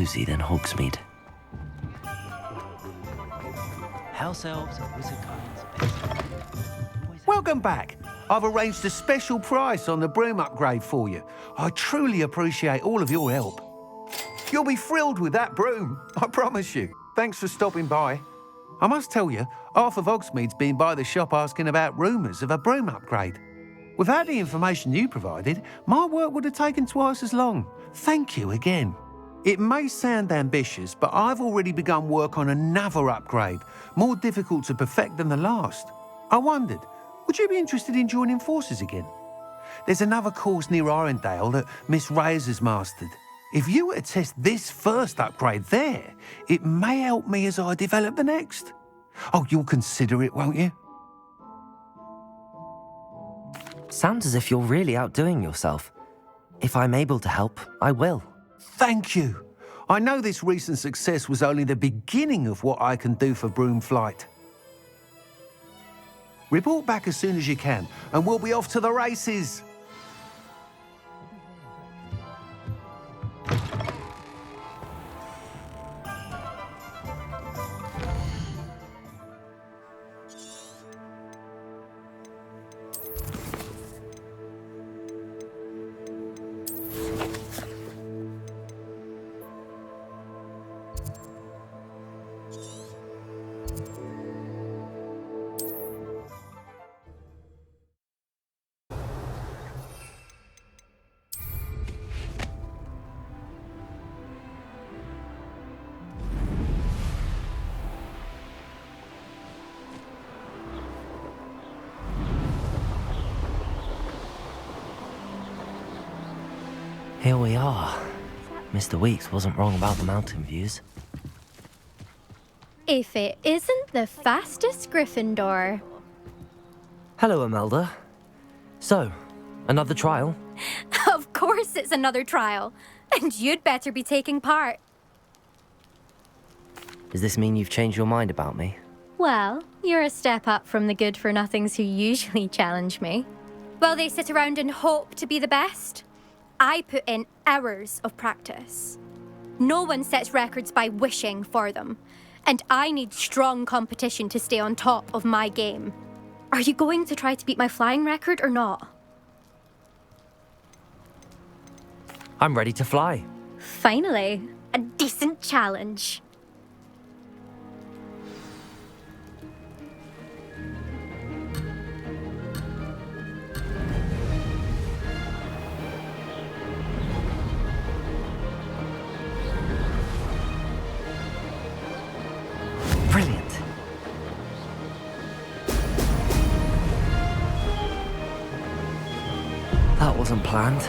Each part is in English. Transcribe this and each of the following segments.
cosy than Hogsmeade. House elves and wizard kinds. Welcome back. I've arranged a special price on the broom upgrade for you. I truly appreciate all of your help. You'll be thrilled with that broom, I promise you. Thanks for stopping by. I must tell you, half of Hogsmeade's been by the shop asking about rumours of a broom upgrade. Without the information you provided, my work would have taken twice as long. Thank you again. It may sound ambitious, but I've already begun work on another upgrade, more difficult to perfect than the last. I wondered, would you be interested in joining forces again? There's another course near Arendelle that Miss Reyes has mastered. If you were to test this first upgrade there, it may help me as I develop the next. Oh, you'll consider it, won't you? Sounds as if you're really outdoing yourself. If I'm able to help, I will. Thank you. I know this recent success was only the beginning of what I can do for Broomflight. Report back as soon as you can, and we'll be off to the races. Here we are. Mr. Weeks wasn't wrong about the mountain views. If it isn't the fastest Gryffindor. Hello, Imelda. So, another trial? Of course it's another trial. And you'd better be taking part. Does this mean you've changed your mind about me? Well, you're a step up from the good-for-nothings who usually challenge me. While they sit around and hope to be the best, I put in hours of practice. No one sets records by wishing for them, and I need strong competition to stay on top of my game. Are you going to try to beat my flying record or not? I'm ready to fly. Finally, a decent challenge. Brilliant. That wasn't planned.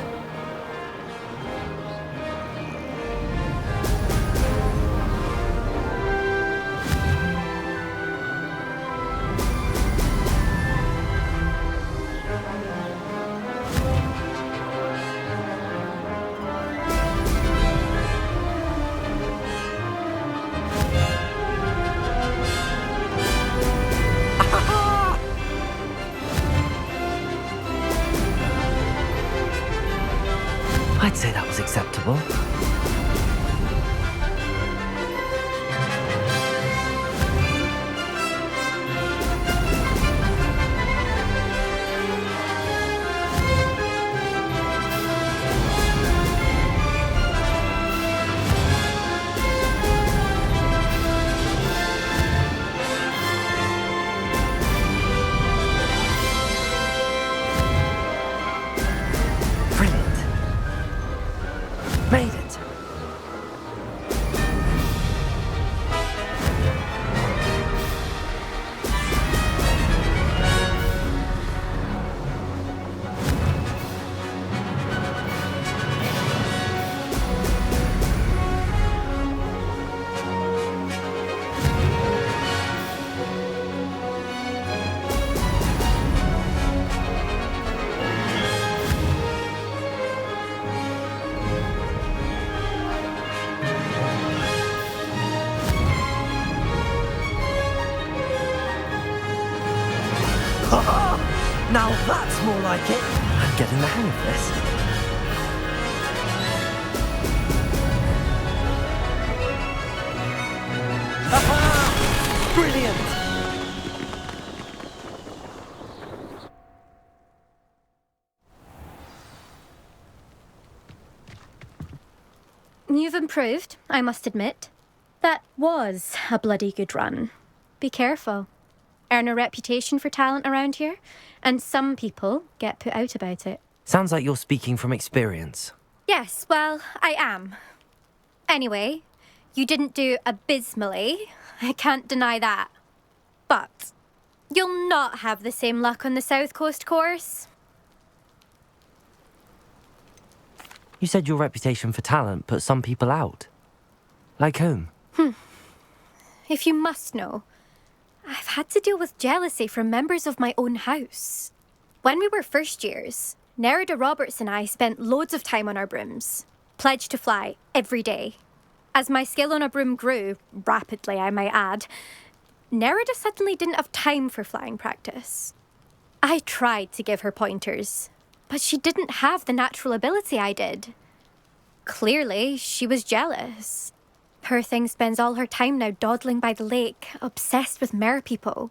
I'd say that was acceptable. Brilliant. Made it. Now that's more like it. I'm getting the hang of this. You've improved, I must admit. That was a bloody good run. Be careful. Earn a reputation for talent around here, and some people get put out about it. Sounds like you're speaking from experience. Yes, well, I am. Anyway, you didn't do abysmally. I can't deny that. But you'll not have the same luck on the South Coast course. You said your reputation for talent put some people out. Like whom? If you must know, I've had to deal with jealousy from members of my own house. When we were first years, Nerida Roberts and I spent loads of time on our brooms, pledged to fly every day. As my skill on a broom grew, rapidly I might add, Nerida suddenly didn't have time for flying practice. I tried to give her pointers, but she didn't have the natural ability I did. Clearly, she was jealous. Poor thing spends all her time now dawdling by the lake, obsessed with merpeople.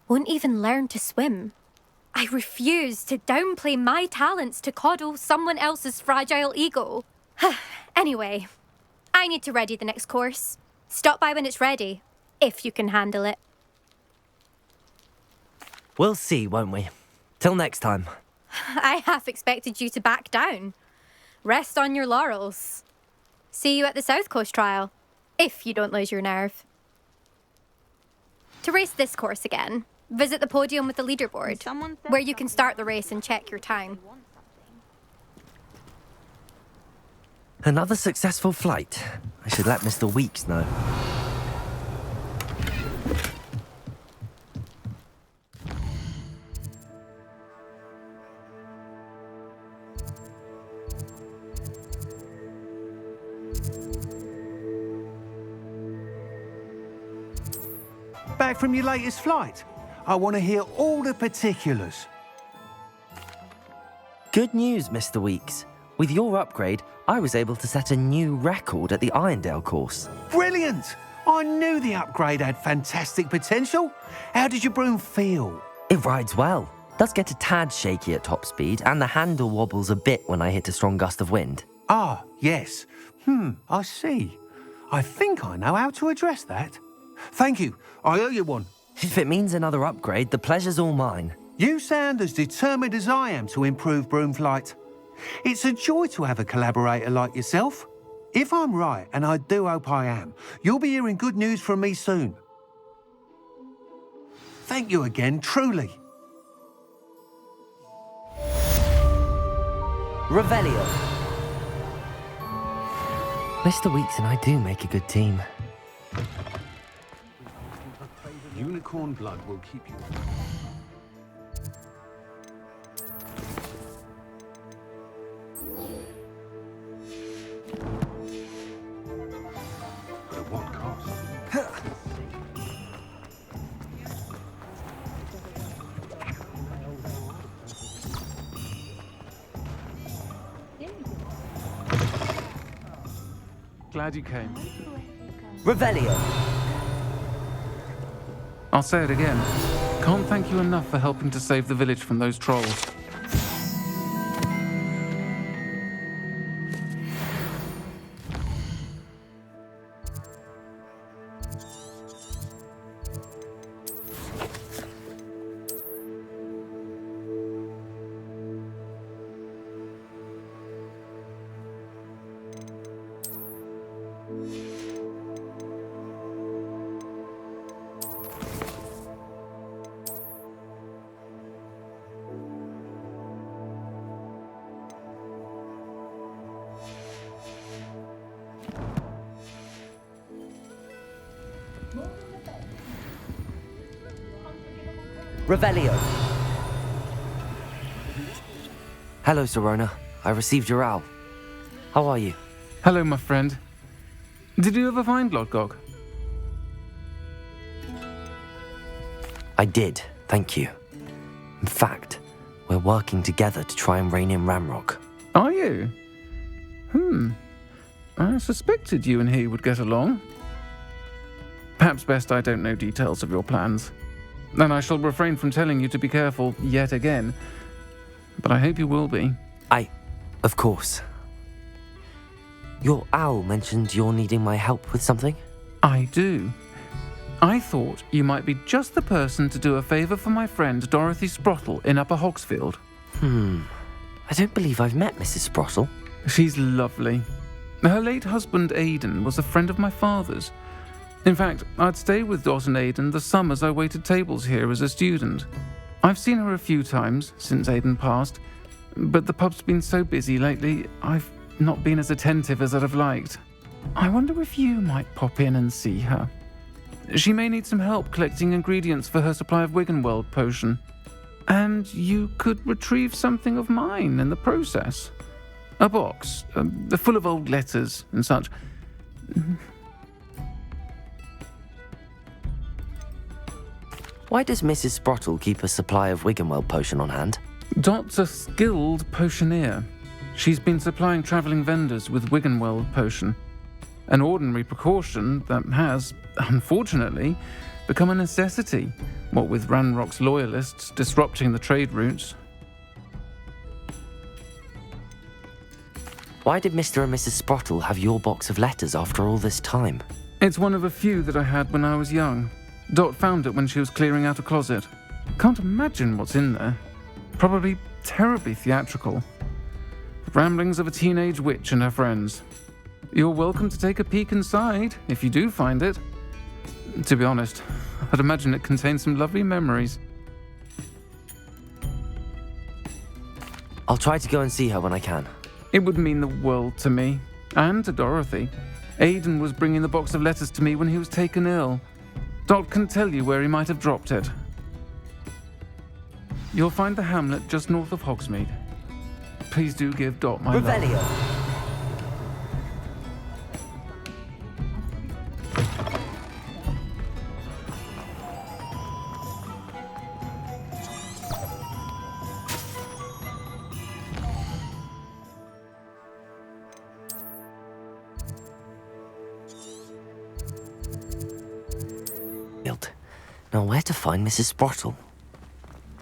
Won't even learn to swim. I refuse to downplay my talents to coddle someone else's fragile ego. Anyway, I need to ready the next course. Stop by when it's ready, if you can handle it. We'll see, won't we? Till next time. I half expected you to back down. Rest on your laurels. See you at the South Coast trial, if you don't lose your nerve. To race this course again, visit the podium with the leaderboard, where you can start the race and check your time. Another successful flight. I should let Mr. Weeks know. Back from your latest flight? I want to hear all the particulars. Good news, Mr. Weeks. With your upgrade, I was able to set a new record at the Irondale course. Brilliant! I knew the upgrade had fantastic potential. How did your broom feel? It rides well. Does get a tad shaky at top speed, and the handle wobbles a bit when I hit a strong gust of wind. Ah, yes. I see. I think I know how to address that. Thank you. I owe you one. If it means another upgrade, the pleasure's all mine. You sound as determined as I am to improve broom flight. It's a joy to have a collaborator like yourself. If I'm right, and I do hope I am, you'll be hearing good news from me soon. Thank you again, truly. Revelio. Mr. Weeks and I do make a good team. Unicorn blood will keep you. At what cost? Glad you came. Revelio. I'll say it again. Can't thank you enough for helping to save the village from those trolls. Revelio. Hello, Serona. I received your owl. How are you? Hello, my friend. Did you ever find Lodgog? I did, thank you. In fact, we're working together to try and rein in Ramrock. Are you? I suspected you and he would get along. Perhaps best I don't know details of your plans. And I shall refrain from telling you to be careful yet again. But I hope you will be. Of course. Your owl mentioned you're needing my help with something? I do. I thought you might be just the person to do a favour for my friend Dorothy Sprottle in Upper Hogsfield. I don't believe I've met Mrs. Sprottle. She's lovely. Her late husband Aidan was a friend of my father's. In fact, I'd stayed with Dot and Aidan the summers I waited tables here as a student. I've seen her a few times since Aidan passed, but the pub's been so busy lately, I've not been as attentive as I'd have liked. I wonder if you might pop in and see her. She may need some help collecting ingredients for her supply of Wiggenweld potion. And you could retrieve something of mine in the process. A box, full of old letters and such. Why does Mrs. Sprottle keep a supply of Wiggenweld potion on hand? Dot's a skilled potioneer. She's been supplying travelling vendors with Wiggenweld potion. An ordinary precaution that has, unfortunately, become a necessity, what with Ranrock's loyalists disrupting the trade routes. Why did Mr. and Mrs. Sprottle have your box of letters after all this time? It's one of a few that I had when I was young. Dot found it when she was clearing out a closet. Can't imagine what's in there. Probably terribly theatrical. The ramblings of a teenage witch and her friends. You're welcome to take a peek inside, if you do find it. To be honest, I'd imagine it contains some lovely memories. I'll try to go and see her when I can. It would mean the world to me, and to Dorothy. Aidan was bringing the box of letters to me when he was taken ill. Dot can tell you where he might have dropped it. You'll find the hamlet just north of Hogsmeade. Please do give Dot my love. Revelio. Now where to find Mrs. Sprottle?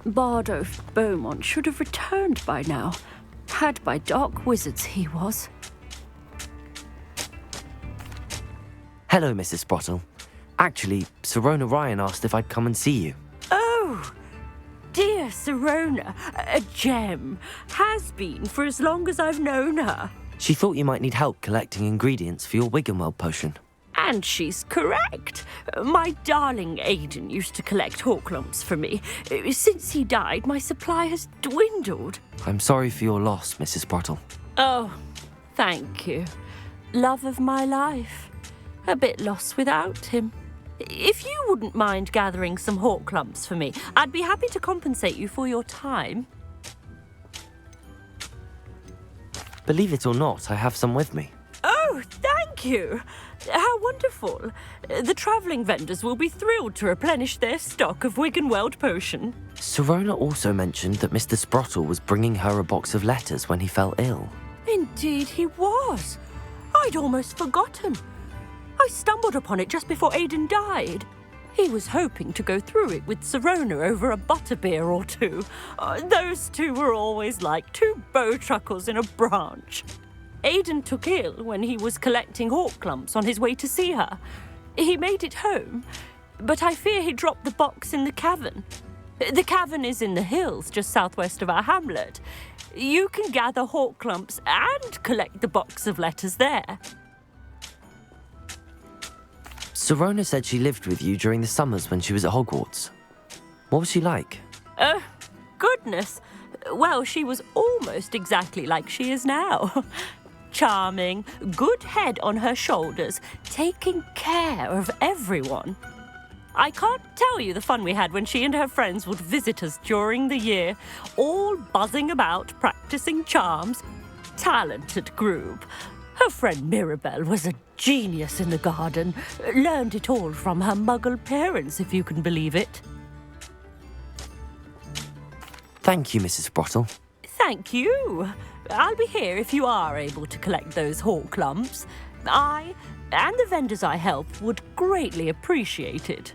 Bardolph Beaumont should have returned by now. Had by dark wizards he was. Hello, Mrs. Sprottle. Actually, Sirona Ryan asked if I'd come and see you. Oh, dear Sirona, a gem. Has been for as long as I've known her. She thought you might need help collecting ingredients for your Wiggenweld potion. And she's correct. My darling Aidan used to collect hawklumps for me. Since he died, my supply has dwindled. I'm sorry for your loss, Mrs. Sprottle. Oh, thank you. Love of my life. A bit lost without him. If you wouldn't mind gathering some hawklumps for me, I'd be happy to compensate you for your time. Believe it or not, I have some with me. Oh, thank you. How wonderful. The travelling vendors will be thrilled to replenish their stock of Wiggenweld potion. Sirona also mentioned that Mr. Sprottle was bringing her a box of letters when he fell ill. Indeed he was. I'd almost forgotten. I stumbled upon it just before Aidan died. He was hoping to go through it with Sirona over a butterbeer or two. Those two were always like two bowtruckles in a branch. Aidan took ill when he was collecting hawklumps on his way to see her. He made it home, but I fear he dropped the box in the cavern. The cavern is in the hills just southwest of our hamlet. You can gather hawklumps and collect the box of letters there. Sirona said she lived with you during the summers when she was at Hogwarts. What was she like? Goodness. Well, she was almost exactly like she is now. Charming, good head on her shoulders, taking care of everyone. I can't tell you the fun we had when she and her friends would visit us during the year, all buzzing about, practicing charms. Talented group. Her friend Mirabelle was a genius in the garden. Learned it all from her muggle parents, if you can believe it. Thank you, Mrs. Sprottle. Thank you. I'll be here if you are able to collect those hawklumps. I and the vendors I help would greatly appreciate it.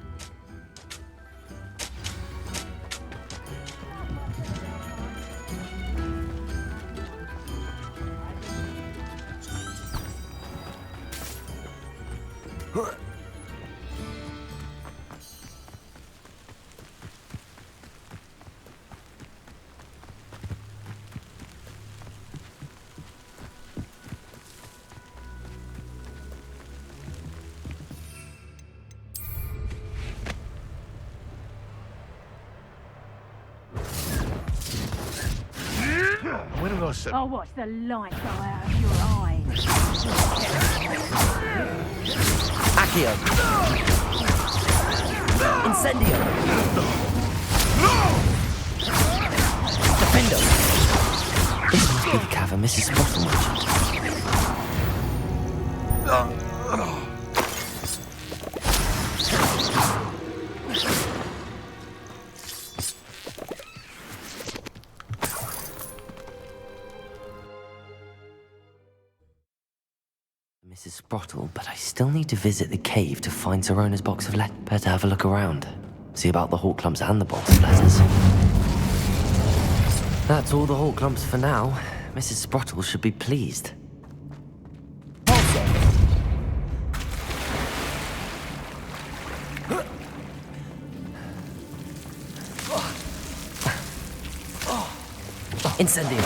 When have I said? I'll watch the light go out of your eyes. Accio! Incendio! Defendo! This must be the cavern Mrs. Sprottle mentioned. Mrs. Sprottle, but I still need to visit the cave to find Zerona's box of letters. Better have a look around. See about the hawk clumps and the box of letters. That's all the hawk clumps for now. Mrs. Sprottle should be pleased. Incendio.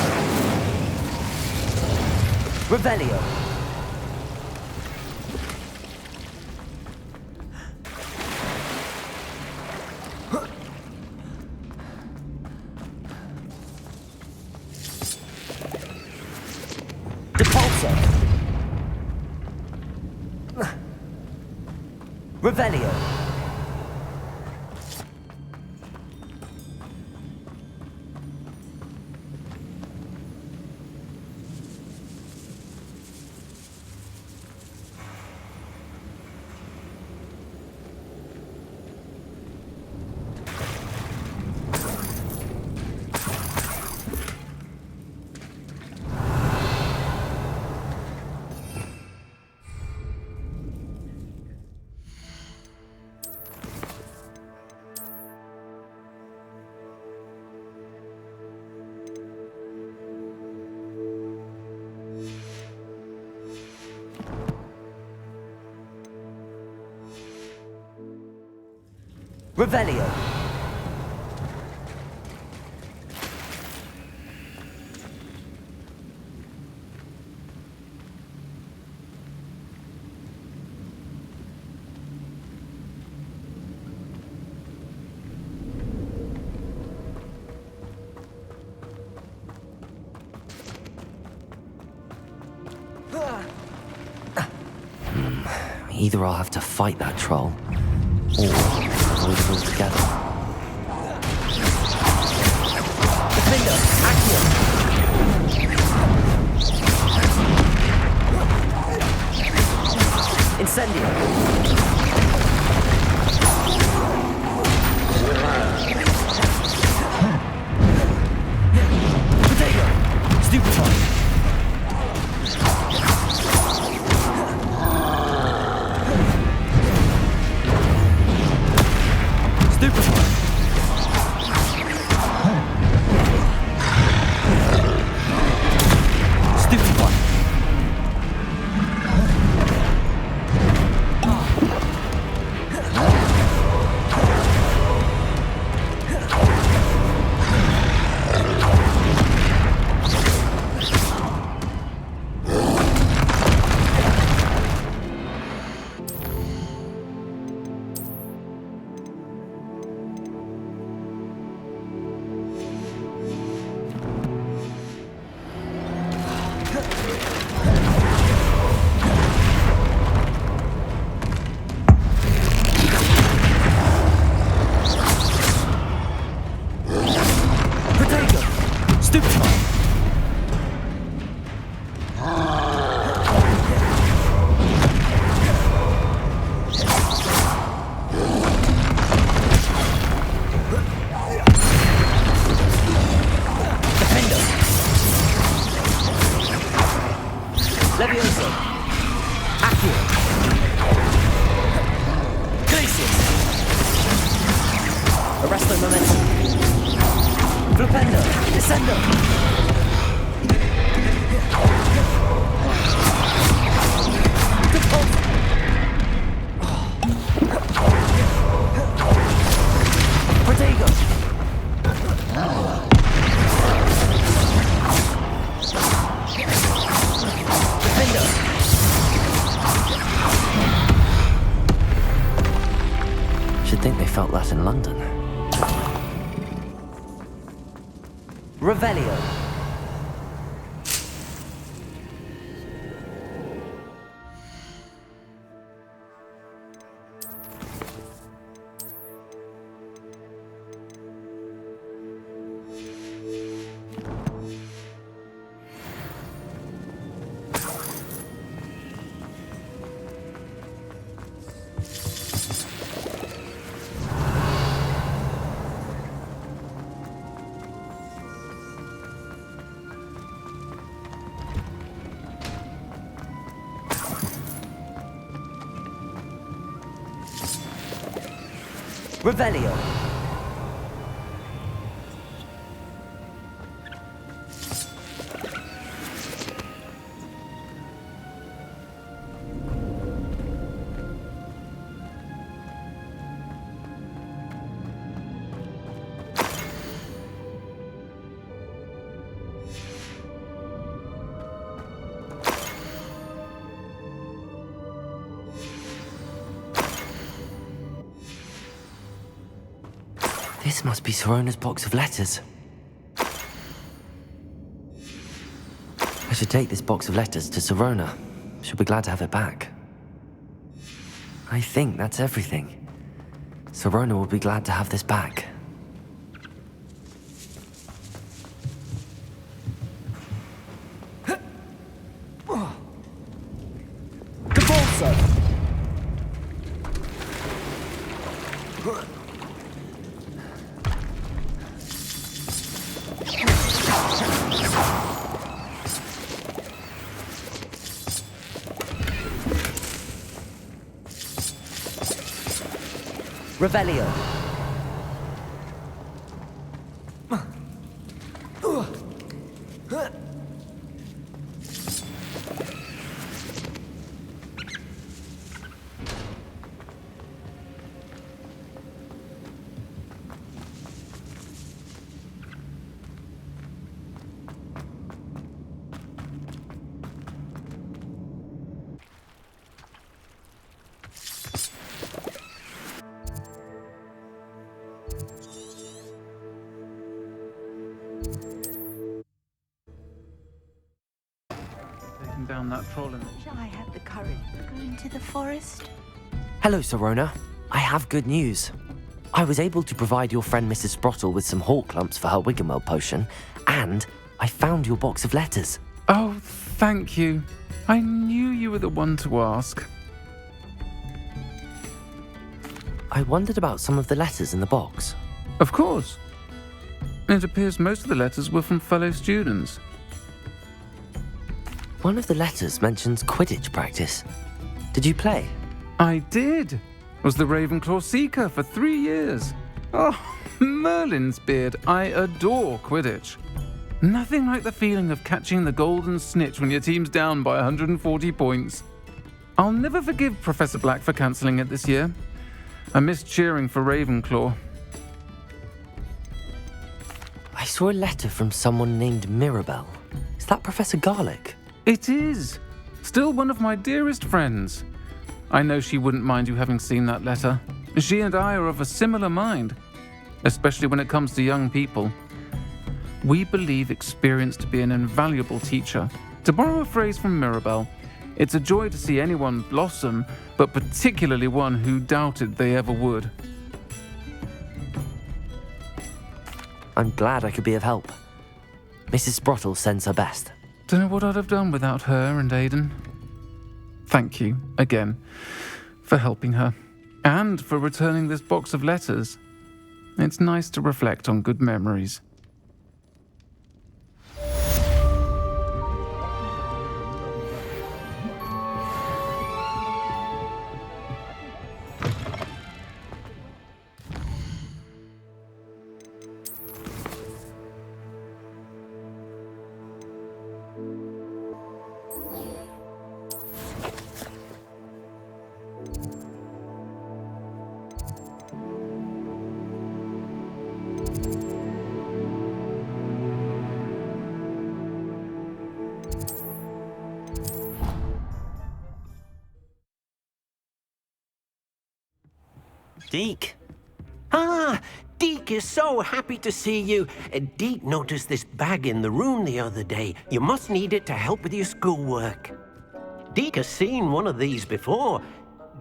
Revelio. Revelio. Revelio. Either I'll have to fight that troll, or avoid it altogether. Defender, Accio! Incendio! Potato! Stupefy! Levioso. Accio. Glacius. Arresto momentum. Flipendo. Descendo. Good pulse. Vigo! Defender! Should think they felt that in London. Revelio! Revelio! This must be Sorona's box of letters. I should take this box of letters to Sorona. She'll be glad to have it back. I think that's everything. Sorona will be glad to have this back. The ball, sir. Revelio! Taking down that troll in Shall I have the courage to go into the forest? Hello, Sorona. I have good news. I was able to provide your friend Mrs. Sprottle with some hawk lumps for her Wiggenweld potion, and I found your box of letters. Oh, thank you. I knew you were the one to ask. I wondered about some of the letters in the box. Of course. It appears most of the letters were from fellow students. One of the letters mentions Quidditch practice. Did you play? I did. Was the Ravenclaw Seeker for 3 years. Oh, Merlin's beard. I adore Quidditch. Nothing like the feeling of catching the golden snitch when your team's down by 140 points. I'll never forgive Professor Black for cancelling it this year. I missed cheering for Ravenclaw. I saw a letter from someone named Mirabelle. Is that Professor Garlick? It is. Still one of my dearest friends. I know she wouldn't mind you having seen that letter. She and I are of a similar mind, especially when it comes to young people. We believe experience to be an invaluable teacher. To borrow a phrase from Mirabelle, it's a joy to see anyone blossom, but particularly one who doubted they ever would. I'm glad I could be of help. Mrs. Sprottle sends her best. Don't know what I'd have done without her and Aidan. Thank you, again, for helping her, and for returning this box of letters. It's nice to reflect on good memories. Deke. Ah, Deke is so happy to see you. Deke noticed this bag in the room the other day. You must need it to help with your schoolwork. Deke has seen one of these before.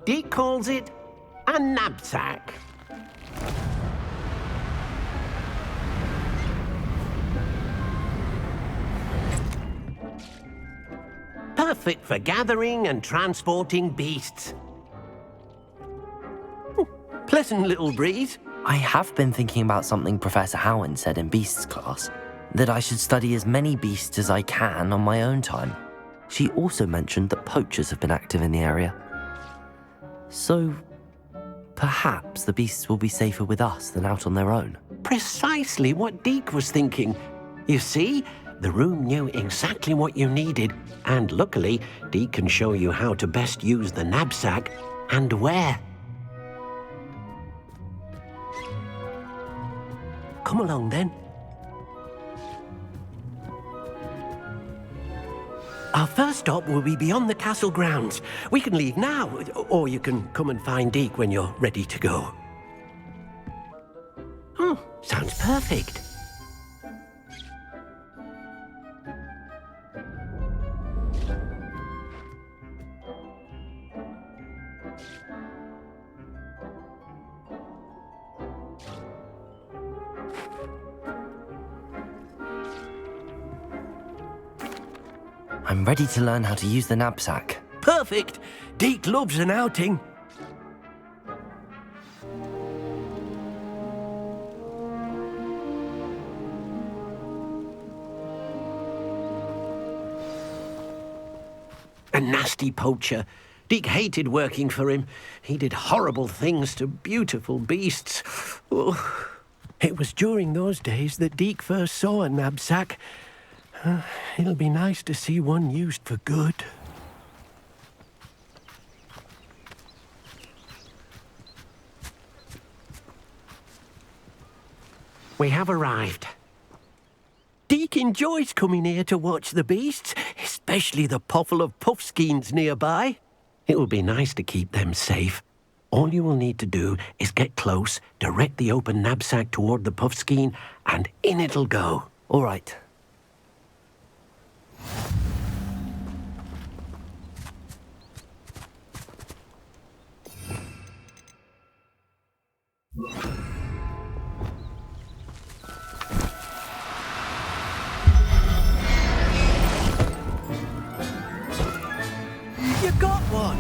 Deke calls it a knapsack. Perfect for gathering and transporting beasts. Pleasant little breeze. I have been thinking about something Professor Howen said in Beasts class, that I should study as many beasts as I can on my own time. She also mentioned that poachers have been active in the area. So, perhaps the beasts will be safer with us than out on their own. Precisely what Deke was thinking. You see, the room knew exactly what you needed, and luckily, Deke can show you how to best use the knapsack and where. Come along then. Our first stop will be beyond the castle grounds. We can leave now, or you can come and find Deke when you're ready to go. Oh, sounds perfect. I'm ready to learn how to use the knapsack. Perfect! Deke loves an outing. A nasty poacher. Deke hated working for him. He did horrible things to beautiful beasts. Oh. It was during those days that Deke first saw a knapsack. It'll be nice to see one used for good. We have arrived. Deke enjoys coming here to watch the beasts, especially the potful of puffskeins nearby. It will be nice to keep them safe. All you will need to do is get close, direct the open knapsack toward the puffskein, and in it'll go. All right. You got one!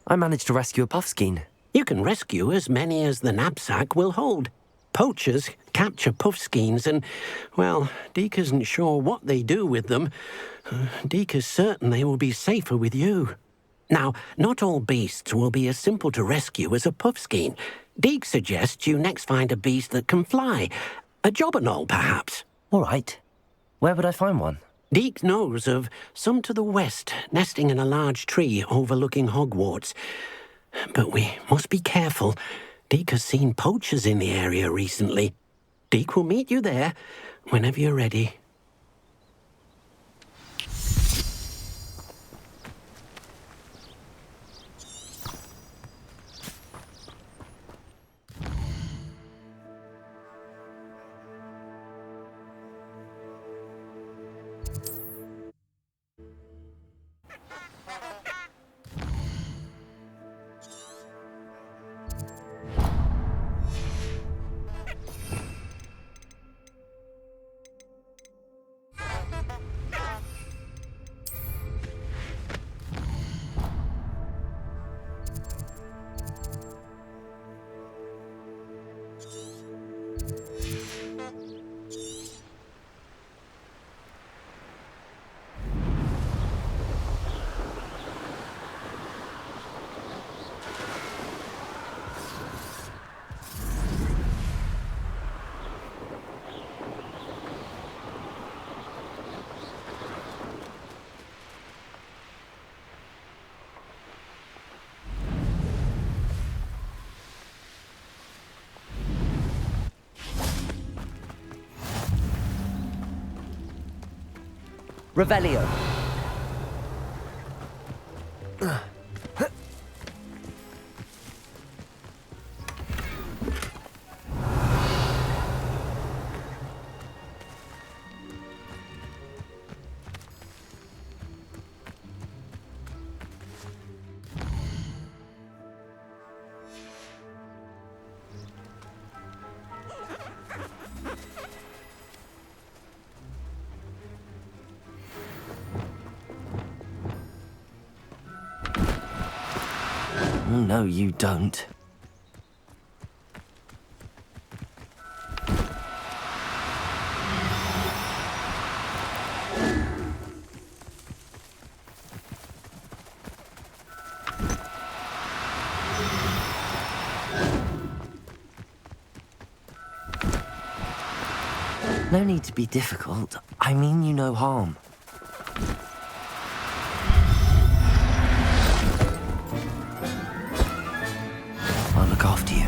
I managed to rescue a puffskein. You can rescue as many as the knapsack will hold. Poachers capture puffskeins and, well, Deke isn't sure what they do with them. Deke is certain they will be safer with you. Now, not all beasts will be as simple to rescue as a puffskein. Deke suggests you next find a beast that can fly. A jobberknoll, perhaps. All right. Where would I find one? Deke knows of some to the west, nesting in a large tree overlooking Hogwarts. But we must be careful. Deke has seen poachers in the area recently. Deke will meet you there whenever you're ready. Revelio. No, you don't. No need to be difficult. I mean you no harm. I'll look after you.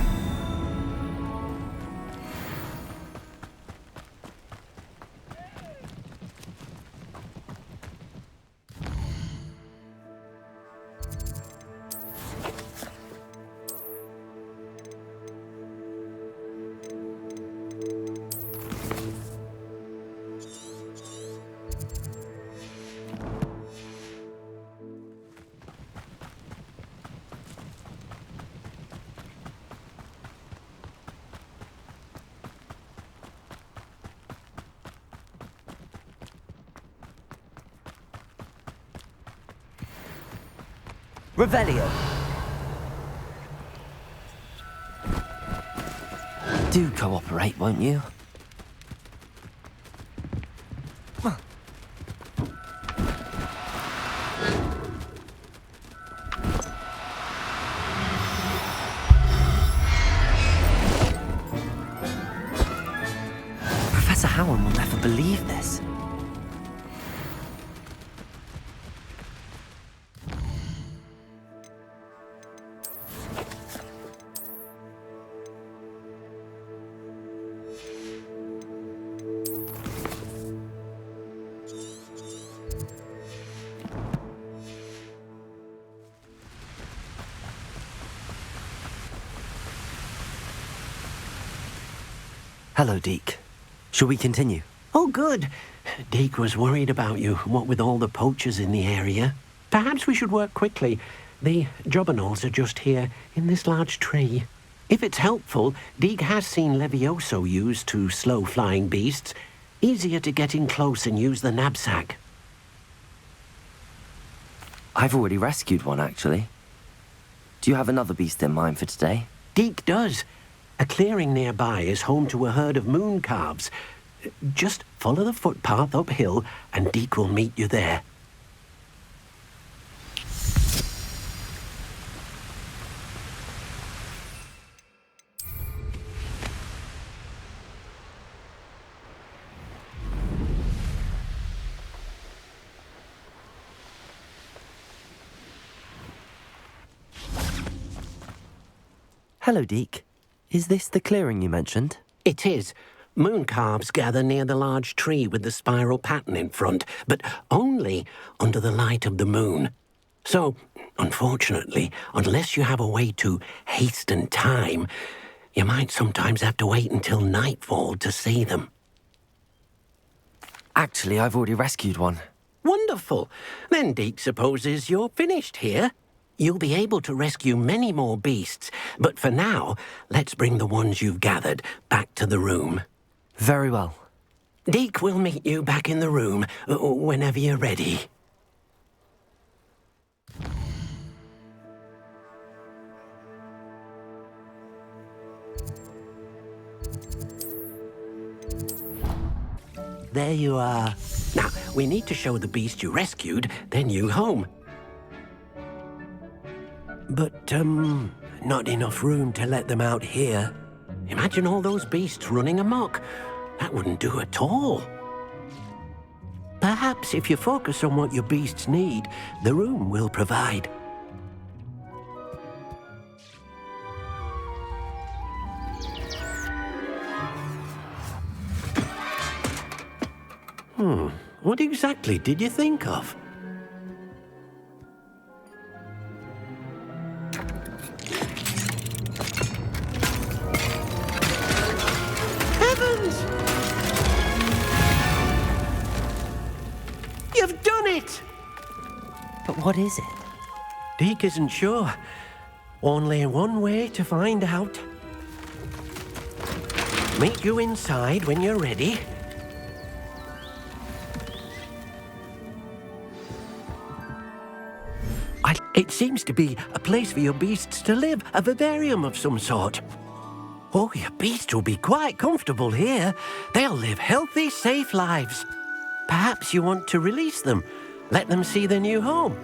Revelio. Do cooperate, won't you? Professor Howard will never believe this. Hello, Deke. Shall we continue? Oh, good. Deke was worried about you, what with all the poachers in the area. Perhaps we should work quickly. The jobberknolls are just here, in this large tree. If it's helpful, Deke has seen Levioso used to slow flying beasts. Easier to get in close and use the knapsack. I've already rescued one, actually. Do you have another beast in mind for today? Deke does. A clearing nearby is home to a herd of moon calves. Just follow the footpath uphill and Deke will meet you there. Hello, Deke. Is this the clearing you mentioned? It is. Moon calves gather near the large tree with the spiral pattern in front, but only under the light of the moon. So, unfortunately, unless you have a way to hasten time, you might sometimes have to wait until nightfall to see them. Actually, I've already rescued one. Wonderful. Then Deke supposes you're finished here. You'll be able to rescue many more beasts, but for now, let's bring the ones you've gathered back to the room. Very well. Deke will meet you back in the room whenever you're ready. There you are. Now, we need to show the beast you rescued, then you home. But, not enough room to let them out here. Imagine all those beasts running amok. That wouldn't do at all. Perhaps if you focus on what your beasts need, the room will provide. What exactly did you think of? Heavens! You've done it! But what is it? Deke isn't sure. Only one way to find out. Meet you inside when you're ready. It seems to be a place for your beasts to live, a vivarium of some sort. Oh, your beasts will be quite comfortable here. They'll live healthy, safe lives. Perhaps you want to release them, let them see their new home.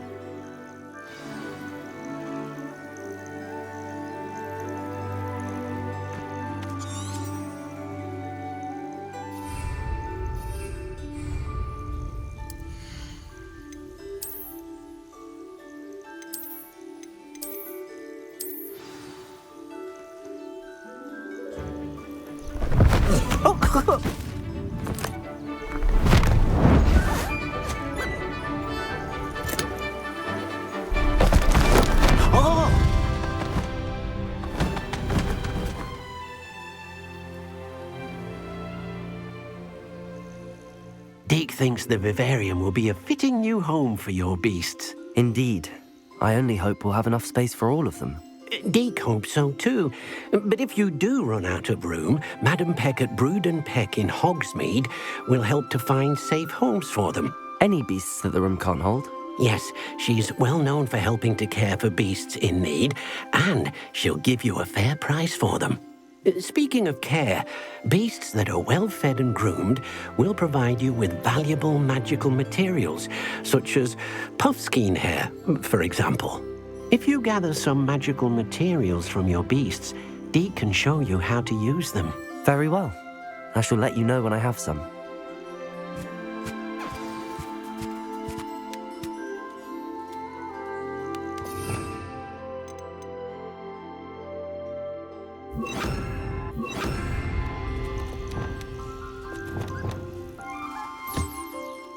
Deke thinks the vivarium will be a fitting new home for your beasts. Indeed. I only hope we'll have enough space for all of them. Deke hopes so too. But if you do run out of room, Madam Peck at Brood and Peck in Hogsmeade will help to find safe homes for them. Any beasts that the room can't hold? Yes, she's well known for helping to care for beasts in need, and she'll give you a fair price for them. Speaking of care, beasts that are well fed and groomed will provide you with valuable magical materials, such as puffskein hair, for example. If you gather some magical materials from your beasts, Deke can show you how to use them. Very well. I shall let you know when I have some.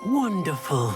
Wonderful.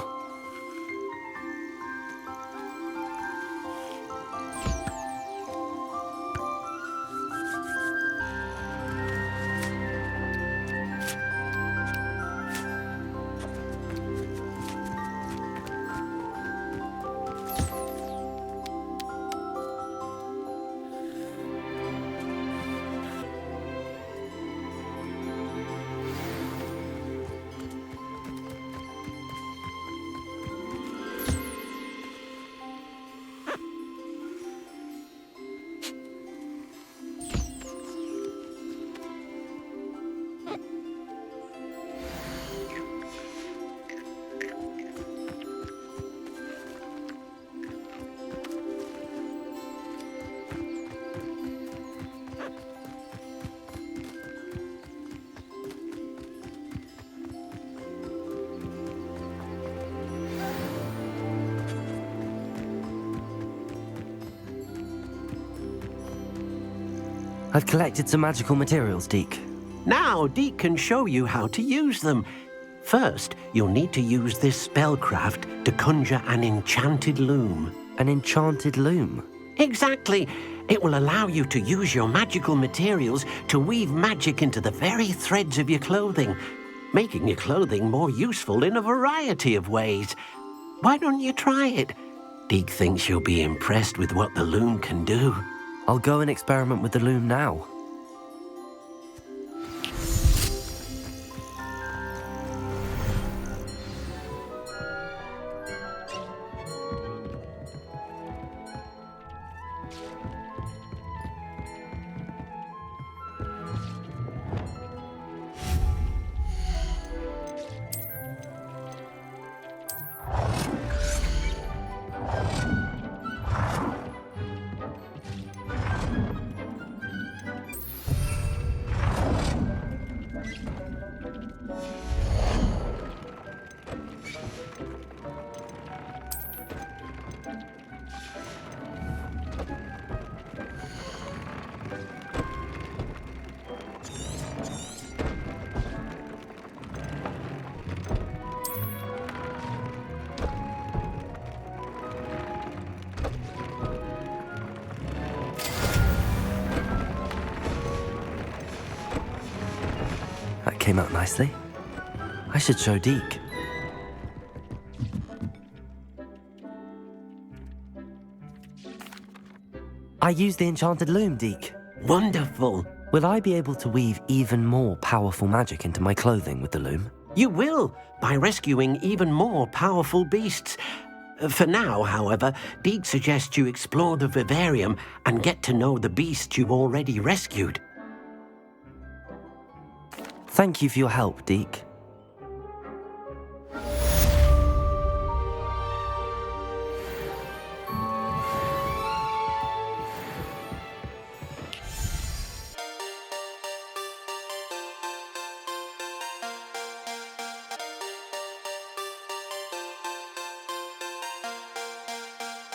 I've collected some magical materials, Deke. Now Deke can show you how to use them. First, you'll need to use this spellcraft to conjure an enchanted loom. An enchanted loom? Exactly. It will allow you to use your magical materials to weave magic into the very threads of your clothing, making your clothing more useful in a variety of ways. Why don't you try it? Deke thinks you'll be impressed with what the loom can do. I'll go and experiment with the loom now. came out nicely. I should show Deke. I used the enchanted loom, Deke. Wonderful. Will I be able to weave even more powerful magic into my clothing with the loom? You will, by rescuing even more powerful beasts. For now, however, Deke suggests you explore the vivarium and get to know the beasts you've already rescued. Thank you for your help, Deke.